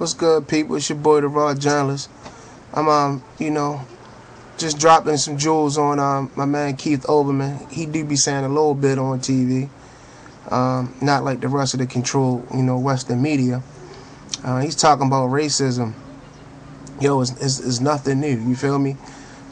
What's good, people? It's your boy, the Raw Journalist. I'm, just dropping some jewels on my man Keith Olbermann. He do be saying a little bit on TV, not like the rest of the controlled, Western media. He's talking about racism. Yo, it's nothing new. You feel me?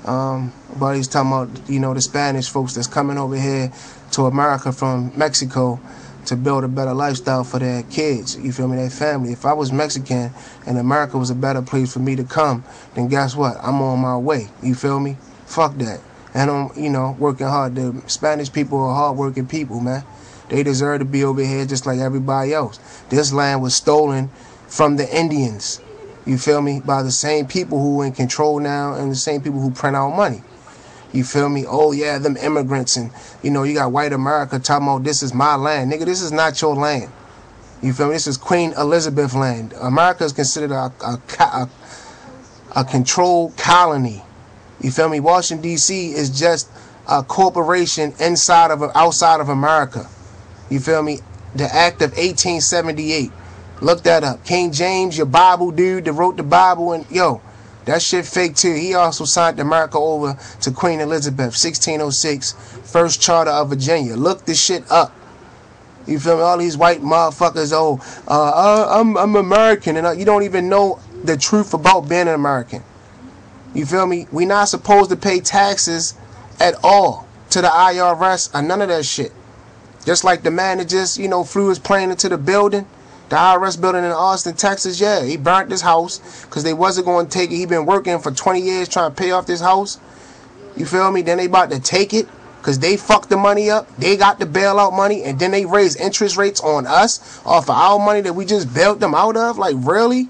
But he's talking about, the Spanish folks that's coming over here to America from Mexico to build a better lifestyle for their kids, you feel me, their family. If I was Mexican and America was a better place for me to come, then guess what? I'm on my way, you feel me? Fuck that. And I'm, working hard. The Spanish people are hard-working people, man. They deserve to be over here just like everybody else. This land was stolen from the Indians, you feel me, by the same people who are in control now and the same people who print out money. You feel me? Oh, yeah, them immigrants and, you got white America talking about this is my land. Nigga, this is not your land. You feel me? This is Queen Elizabeth land. America is considered a controlled colony. You feel me? Washington, D.C. is just a corporation outside of America. You feel me? The Act of 1878. Look that up. King James, your Bible dude that wrote the Bible, and yo, that shit fake too. He also signed America over to Queen Elizabeth, 1606, First Charter of Virginia. Look this shit up. You feel me? All these white motherfuckers, I'm American, and you don't even know the truth about being an American. You feel me? We not supposed to pay taxes at all to the IRS or none of that shit. Just like the man that just, flew his plane into the building. The IRS building in Austin, Texas, yeah, he burnt his house because they wasn't going to take it. He been working for 20 years trying to pay off this house. You feel me? Then they about to take it because they fucked the money up. They got the bailout money, and then they raise interest rates on us off of our money that we just bailed them out of. Like, really?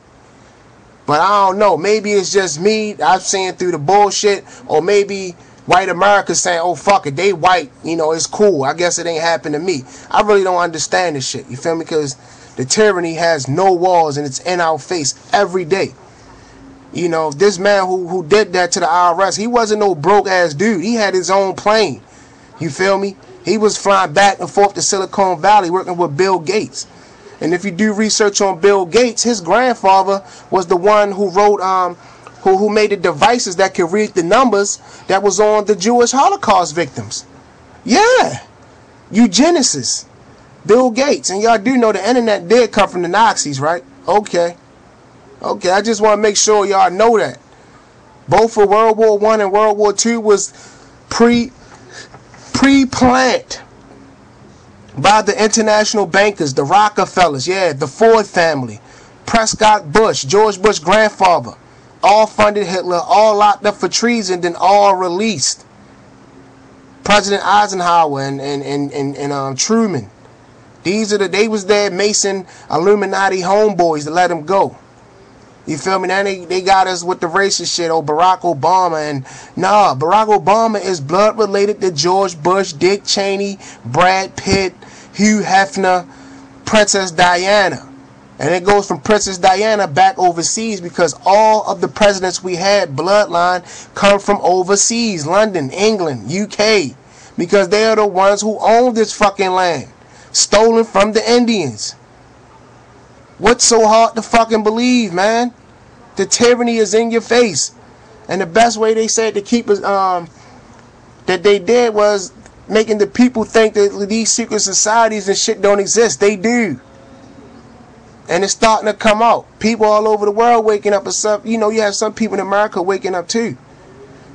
But I don't know. Maybe it's just me. I'm seeing through the bullshit, or maybe white America saying, oh, fuck it, they white. It's cool. I guess it ain't happened to me. I really don't understand this shit. You feel me? Because the tyranny has no walls, and it's in our face every day. This man who did that to the IRS, he wasn't no broke-ass dude. He had his own plane. You feel me? He was flying back and forth to Silicon Valley working with Bill Gates. And if you do research on Bill Gates, his grandfather was the one who wrote, who made the devices that could read the numbers that was on the Jewish Holocaust victims. Yeah. Eugenesis. Bill Gates. And y'all do know the internet did come from the Nazis, right? Okay. I just want to make sure y'all know that. Both for World War I and World War II was pre-planned by the international bankers, the Rockefellers, yeah, the Ford family, Prescott Bush, George Bush's grandfather, all funded Hitler, all locked up for treason, then all released. President Eisenhower and Truman. They was their Mason Illuminati homeboys to let them go. You feel me? Now they got us with the racist shit. Oh, Barack Obama. And nah, Barack Obama is blood related to George Bush, Dick Cheney, Brad Pitt, Hugh Hefner, Princess Diana. And it goes from Princess Diana back overseas because all of the presidents we had bloodline come from overseas. London, England, UK. Because they are the ones who own this fucking land. Stolen from the Indians. What's so hard to fucking believe, man? The tyranny is in your face. And the best way they said to keep us, that they did was making the people think that these secret societies and shit don't exist. They do. And it's starting to come out. People all over the world waking up. You have some people in America waking up too.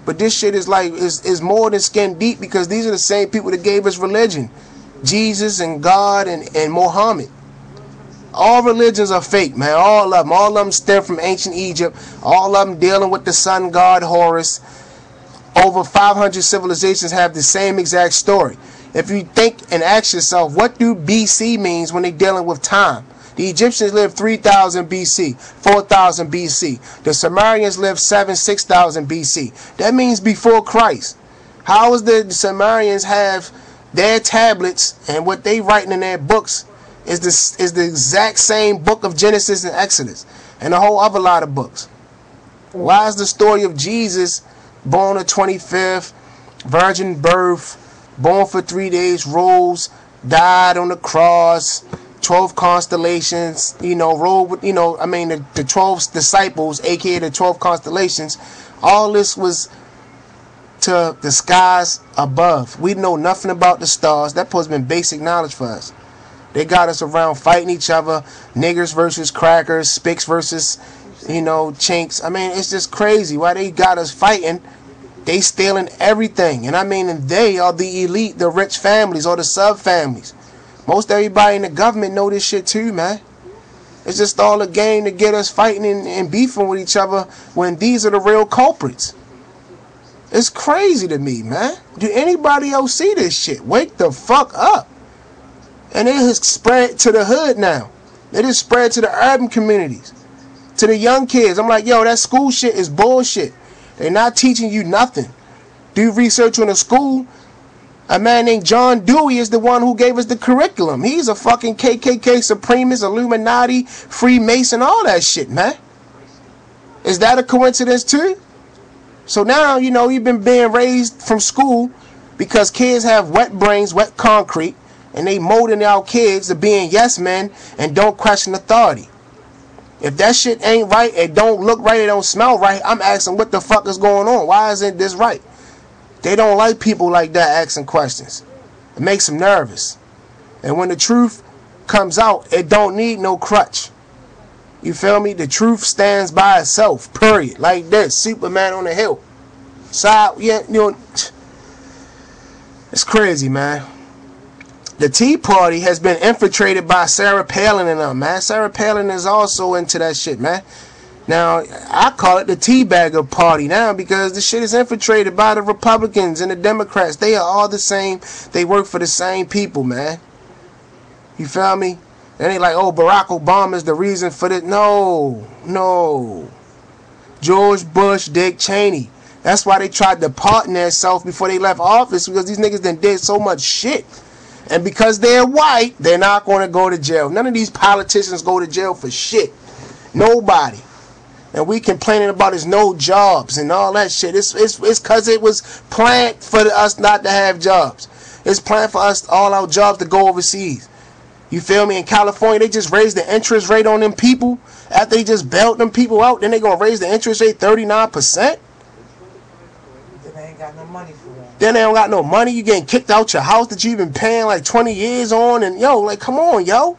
But this shit is like, is more than skin deep because these are the same people that gave us religion. Jesus and God and Muhammad. All religions are fake, man. All of them. All of them stem from ancient Egypt. All of them dealing with the sun god Horus. Over 500 civilizations have the same exact story. If you think and ask yourself, what do BC means when they're dealing with time? The Egyptians lived 3000 BC, 4000 BC. The Sumerians lived 6,000 BC. That means before Christ. How is the Sumerians have their tablets and what they writing in their books is the exact same book of Genesis and Exodus and a whole other lot of books? Why is the story of Jesus, born the 25th, virgin birth, born for 3 days, rose, died on the cross, 12 constellations, you know, roll with, you know, I mean, the 12 disciples, aka the 12 constellations. All this was to the skies above. We know nothing about the stars. That supposed to been basic knowledge for us. They got us around fighting each other, niggers versus crackers, spics versus, you know, chinks. I mean, it's just crazy why they got us fighting. They stealing everything. And I mean, and they are the elite, the rich families or the sub families. Most everybody in the government know this shit too, man. It's just all a game to get us fighting and beefing with each other when these are the real culprits. It's crazy to me, man. Do anybody else see this shit? Wake the fuck up. And it has spread to the hood now. It has spread to the urban communities, to the young kids. I'm like, yo, that school shit is bullshit. They're not teaching you nothing. Do research on the school. A man named John Dewey is the one who gave us the curriculum. He's a fucking KKK supremacist, Illuminati, Freemason, all that shit, man. Is that a coincidence too? So now, you know, you've been being raised from school because kids have wet brains, wet concrete, and they molding our kids to being yes men and don't question authority. If that shit ain't right, it don't look right, it don't smell right, I'm asking what the fuck is going on? Why isn't this right? They don't like people like that asking questions. It makes them nervous. And when the truth comes out, it don't need no crutch. You feel me? The truth stands by itself, period. Like this, Superman on the hill. Side, yeah, you know, it's crazy, man. The Tea Party has been infiltrated by Sarah Palin and them, man. Sarah Palin is also into that shit, man. Now, I call it the teabagger party now because the shit is infiltrated by the Republicans and the Democrats. They are all the same. They work for the same people, man. You feel me? And they like, oh, Barack Obama is the reason for this. No, no. George Bush, Dick Cheney. That's why they tried to pardon themselves before they left office, because these niggas done did so much shit. And because they're white, they're not going to go to jail. None of these politicians go to jail for shit. Nobody. And we complaining about there's no jobs and all that shit. It's because it was planned for us not to have jobs. It's planned for us, all our jobs, to go overseas. You feel me? In California, they just raised the interest rate on them people. After they just bailed them people out, then they going to raise the interest rate 39%? Then they ain't got no money for that. Then they don't got no money. You getting kicked out your house that you've been paying like 20 years on. And yo, like, come on, yo.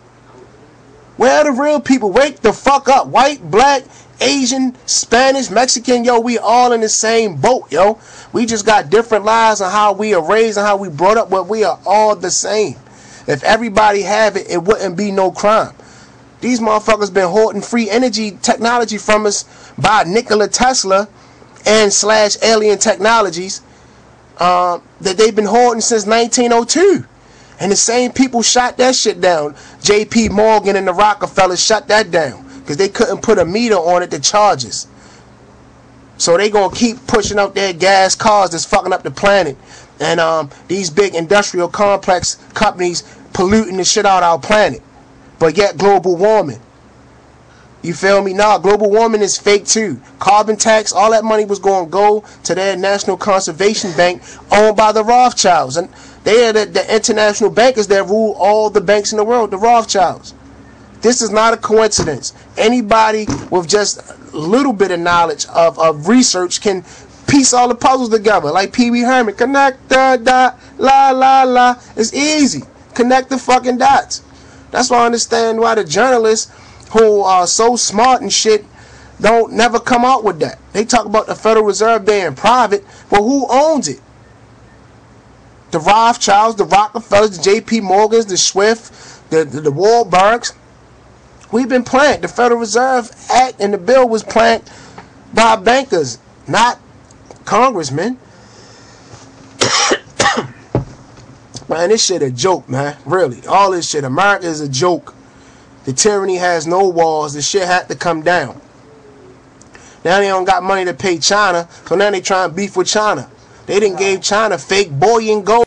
Where are the real people? Wake the fuck up. White, black, Asian, Spanish, Mexican, yo, we all in the same boat, yo. We just got different lives on how we are raised and how we brought up, but we are all the same. If everybody have it, it wouldn't be no crime. These motherfuckers been hoarding free energy technology from us by Nikola Tesla and / alien technologies that they've been hoarding since 1902. And the same people shot that shit down. J.P. Morgan and the Rockefellers shut that down because they couldn't put a meter on it to charge us. So they gonna keep pushing out their gas cars that's fucking up the planet. And these big industrial complex companies polluting the shit out of our planet. But yet global warming. You feel me? Nah, global warming is fake too. Carbon tax, all that money was going to go to their National Conservation Bank owned by the Rothschilds. And they are the international bankers that rule all the banks in the world, the Rothschilds. This is not a coincidence. Anybody with just a little bit of knowledge of research can piece all the puzzles together. Like Pee Wee Herman. Connect the dot, la la la. It's easy. Connect the fucking dots. That's why I understand why the journalists who are so smart and shit don't never come out with that. They talk about the Federal Reserve being private. Well, who owns it? The Rothschilds, the Rockefellers, the J.P. Morgans, the Swift, the Wahlbergs. We've been planned. The Federal Reserve Act and the bill was planned by bankers, not congressmen. Man, this shit a joke, man. Really. All this shit. America is a joke. The tyranny has no walls. The shit had to come down. Now they don't got money to pay China, so now they trying to beef with China. They didn't gave China fake bullion gold.